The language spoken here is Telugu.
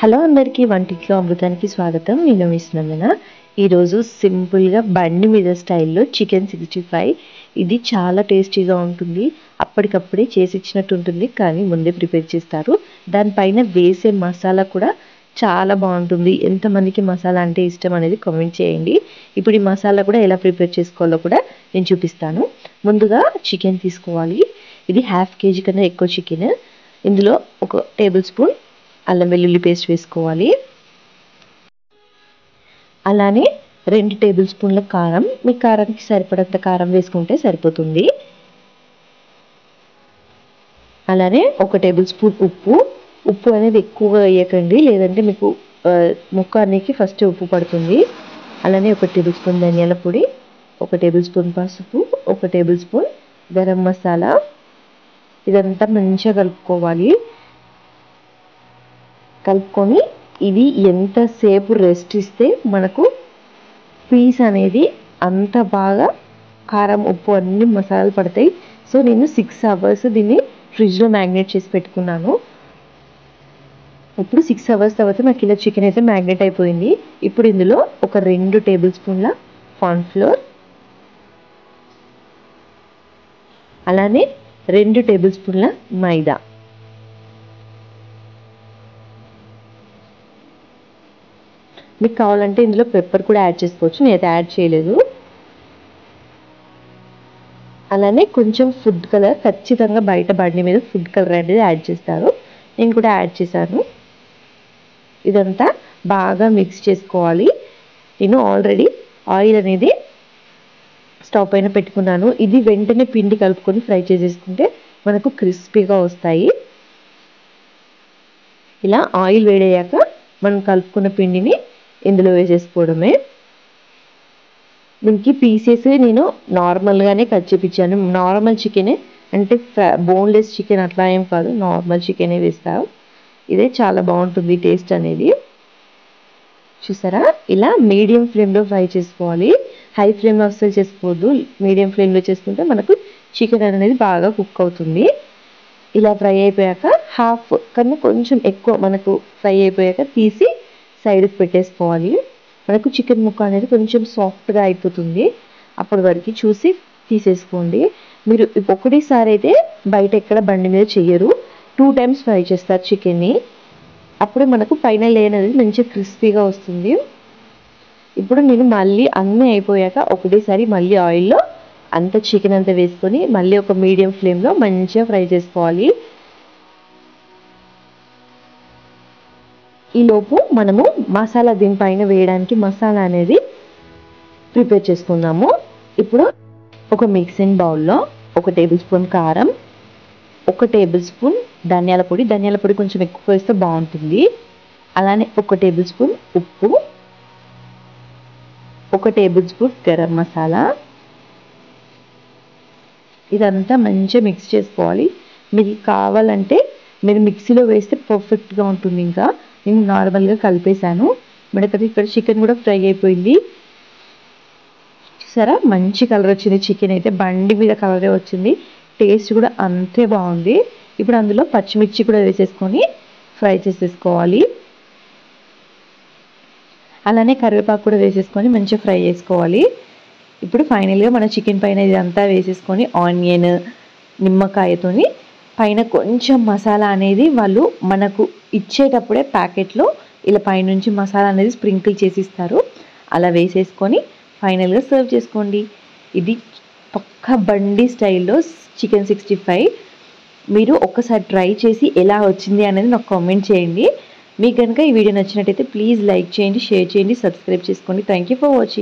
హలో అందరికీ వంటింట్లో అమృతానికి స్వాగతం. నేను మిస్ నందన. ఈరోజు సింపుల్గా బండి మీద స్టైల్లో చికెన్ 65 ఇది చాలా టేస్టీగా ఉంటుంది. అప్పటికప్పుడే చేసి ఇచ్చినట్టు ఉంటుంది, కానీ ముందే ప్రిపేర్ చేస్తారు. దానిపైన వేసే మసాలా కూడా చాలా బాగుంటుంది. ఎంతమందికి మసాలా అంటే ఇష్టం అనేది కామెంట్ చేయండి. ఇప్పుడు ఈ మసాలా కూడా ఎలా ప్రిపేర్ చేసుకోవాలో కూడా నేను చూపిస్తాను. ముందుగా చికెన్ తీసుకోవాలి. ఇది ½ kg కన్నా ఎక్కువ చికెన్. ఇందులో 1 టేబుల్ స్పూన్ అల్లం వెల్లుల్లి పేస్ట్ వేసుకోవాలి. అలానే 2 టేబుల్ స్పూన్ల కారం, మీ కారానికి సరిపడంత కారం వేసుకుంటే సరిపోతుంది. అలానే 1 టేబుల్ స్పూన్ ఉప్పు అనేది ఎక్కువగా వేయకండి, లేదంటే మీకు ముక్కానికి ఫస్ట్ ఉప్పు పడుతుంది. అలానే 1 టేబుల్ స్పూన్ ధనియాల పొడి, 1 టేబుల్ స్పూన్ పసుపు, 1 టేబుల్ స్పూన్ గరం మసాలా. ఇదంతా మంచిగా కలుపుకోవాలి. కలుపుకొని ఇది ఎంతసేపు రెస్ట్ ఇస్తే మనకు పీస్ అనేది అంత బాగా కారం ఉప్పు అన్ని మసాలాలు పడతాయి. సో నేను 6 అవర్స్ దీన్ని ఫ్రిడ్జ్లో మ్యాగ్నేట్ చేసి పెట్టుకున్నాను. ఇప్పుడు 6 అవర్స్ తర్వాత నాకు ఇలా చికెన్ అయితే మ్యాగ్నేట్ అయిపోయింది. ఇప్పుడు ఇందులో 2 టేబుల్ స్పూన్ల కార్న్ఫ్లోర్, అలానే 2 టేబుల్ స్పూన్ల మైదా, మీకు కావాలంటే ఇందులో పెప్పర్ కూడా యాడ్ చేసుకోవచ్చు, నేనైతే యాడ్ చేయలేదు. అలానే కొంచెం ఫుడ్ కలర్, ఖచ్చితంగా బయట బండి మీద ఫుడ్ కలర్ అనేది యాడ్ చేస్తారు, నేను కూడా యాడ్ చేశాను. ఇదంతా బాగా మిక్స్ చేసుకోవాలి. నేను ఆల్రెడీ ఆయిల్ అనేది స్టవ్ పైన పెట్టుకున్నాను. ఇది వెంటనే పిండి కలుపుకొని ఫ్రై చేసేసుకుంటే మనకు క్రిస్పీగా వస్తాయి. ఇలా ఆయిల్ వేడయ్యాక మనం కలుపుకున్న పిండిని ఇందులో వేసేసుకోవడమే. దీనికి పీసెస్ నేను నార్మల్గానే కట్ చేయించాను. నార్మల్ చికెనే, అంటే బోన్లెస్ చికెన్ అట్లా ఏం కాదు, నార్మల్ చికెనే వేస్తాను. ఇదే చాలా బాగుంటుంది టేస్ట్ అనేది. చూసారా, ఇలా మీడియం ఫ్లేమ్లో ఫ్రై చేసుకోవాలి. హై ఫ్లేమ్లో అస్సలు చేసుకోవద్దు, మీడియం ఫ్లేమ్లో చేసుకుంటే మనకు చికెన్ అనేది బాగా కుక్ అవుతుంది. ఇలా ఫ్రై అయిపోయాక హాఫ్ కన్నా కొంచెం ఎక్కువ మనకు ఫ్రై అయిపోయాక తీసి సైడ్కి పెట్టేసుకోవాలి. మనకు చికెన్ ముక్క అనేది కొంచెం సాఫ్ట్గా అయిపోతుంది. అప్పటి వరకు చూసి తీసేసుకోండి. మీరు ఒకటేసారి అయితే బయట ఎక్కడ బండి మీద చెయ్యరు, 2 టైమ్స్ ఫ్రై చేస్తారు చికెన్ని. అప్పుడే మనకు పైన లేయర్ అనేది మంచిగా క్రిస్పీగా వస్తుంది. ఇప్పుడు నేను మళ్ళీ అన్నీ అయిపోయాక ఒకటేసారి మళ్ళీ ఆయిల్లో అంత చికెన్ అంతా వేసుకొని మళ్ళీ ఒక మీడియం ఫ్లేమ్లో మంచిగా ఫ్రై చేసుకోవాలి. ఈలోపు మనము మసాలా దీనిపైన వేయడానికి మసాలా అనేది ప్రిపేర్ చేసుకుందాము. ఇప్పుడు ఒక మిక్సింగ్ బౌల్లో 1 టేబుల్ స్పూన్ కారం, 1 టేబుల్ స్పూన్ ధనియాల పొడి కొంచెం ఎక్కువ వేస్తే బాగుంటుంది. అలానే 1 టేబుల్ స్పూన్ ఉప్పు, 1 టేబుల్ స్పూన్ గరం మసాలా. ఇదంతా మంచిగా మిక్స్ చేసుకోవాలి. మీకు కావాలంటే మీరు మిక్సీలో వేస్తే పర్ఫెక్ట్గా ఉంటుంది. ఇంకా నేను నార్మల్గా కలిపేశాను. మనకి ఇక్కడ చికెన్ కూడా ఫ్రై అయిపోయింది. చూసారా, మంచి కలర్ వచ్చింది. చికెన్ అయితే బండి మీద కలరే వచ్చింది. టేస్ట్ కూడా అంతే బాగుంది. ఇప్పుడు అందులో పచ్చిమిర్చి కూడా వేసేసుకొని ఫ్రై చేసేసుకోవాలి. అలానే కరివేపాకు కూడా వేసేసుకొని మంచిగా ఫ్రై చేసుకోవాలి. ఇప్పుడు ఫైనల్గా మన చికెన్ పైన ఇదంతా వేసేసుకొని ఆనియన్, నిమ్మకాయతోని పైన కొంచెం మసాలా అనేది వాళ్ళు మనకు ఇచ్చేటప్పుడే ప్యాకెట్లో ఇలా పైనుంచి మసాలా అనేది స్ప్రింకిల్ చేసి ఇస్తారు. అలా వేసేసుకొని ఫైనల్గా సర్వ్ చేసుకోండి. ఇది పక్కా బండి స్టైల్లో చికెన్ 65. మీరు ఒక్కసారి ట్రై చేసి ఎలా వచ్చింది అనేది నాకు కామెంట్ చేయండి. మీకు కనుక ఈ వీడియో నచ్చినట్టయితే ప్లీజ్ లైక్ చేయండి, షేర్ చేయండి, సబ్స్క్రైబ్ చేసుకోండి. Thank you for watching.